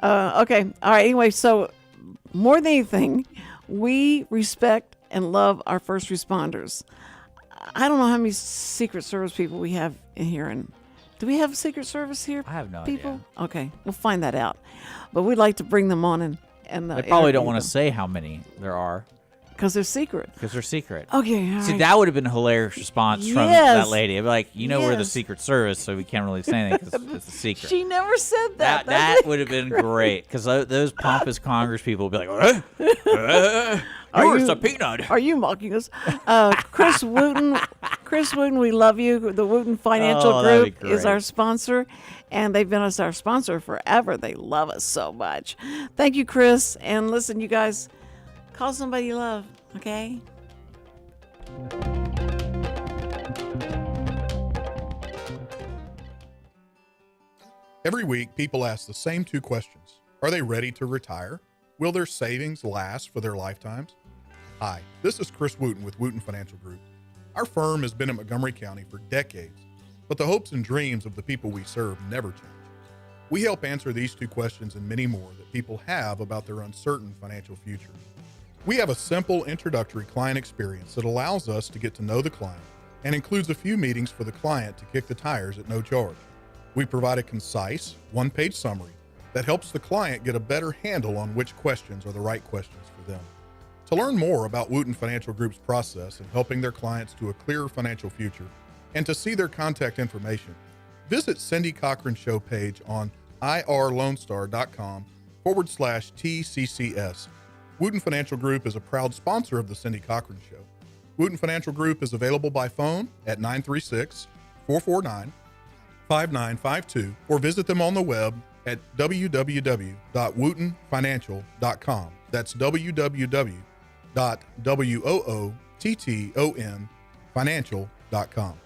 Okay. All right. Anyway, so more than anything, we respect and love our first responders. I don't know how many Secret Service people we have in here. And do we have Secret Service here? I have no people? idea. Okay. We'll find that out. But we'd like to bring them on and They probably don't want to say how many there are. Because they're secret. Because they're secret. Okay, all See, right. that would have been a hilarious response from that lady. It'd be like, we're the Secret Service, so we can't really say anything because it's a secret. She never said that. That would have been great, because those pompous Congress people would be like, you're a subpoena. Are you mocking us? Chris Wootton, we love you. The Wootton Financial Group is our sponsor, and they've been our sponsor forever. They love us so much. Thank you, Chris. And listen, you guys, call somebody you love, okay? Every week, people ask the same two questions. Are they ready to retire? Will their savings last for their lifetimes? Hi, this is Chris Wootton with Wootton Financial Group. Our firm has been in Montgomery County for decades, but the hopes and dreams of the people we serve never change. We help answer these two questions and many more that people have about their uncertain financial future. We have a simple introductory client experience that allows us to get to know the client and includes a few meetings for the client to kick the tires at no charge. We provide a concise, one-page summary that helps the client get a better handle on which questions are the right questions for them. To learn more about Wootton Financial Group's process in helping their clients to a clearer financial future and to see their contact information, visit Cindy Cochran's show page on irlonestar.com/TCCS. Wootton Financial Group is a proud sponsor of the Cindy Cochran Show. Wootton Financial Group is available by phone at 936-449-5952 or visit them on the web at www.woottonfinancial.com. That's www.woottonfinancial.com.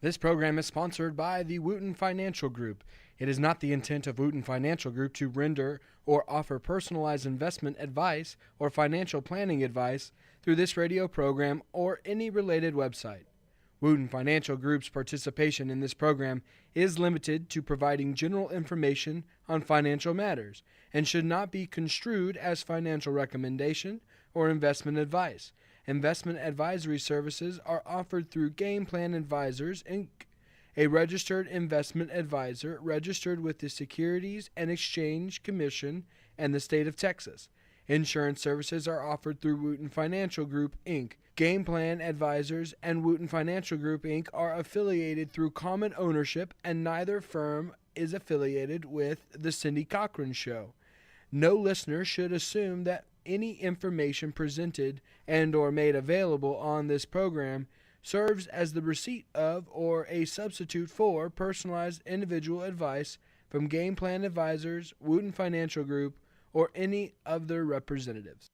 This program is sponsored by the Wootton Financial Group. It is not the intent of Wootton Financial Group to render or offer personalized investment advice or financial planning advice through this radio program or any related website. Wootton Financial Group's participation in this program is limited to providing general information on financial matters and should not be construed as financial recommendation or investment advice. Investment advisory services are offered through Game Plan Advisors, Inc., a registered investment advisor registered with the Securities and Exchange Commission and the state of Texas. Insurance services are offered through Wootton Financial Group, Inc. Game Plan Advisors and Wootton Financial Group, Inc. are affiliated through common ownership, and neither firm is affiliated with The Cindy Cochran Show. No listener should assume that any information presented and or made available on this program serves as the receipt of or a substitute for personalized individual advice from Game Plan Advisors, Wootton Financial Group, or any of their representatives.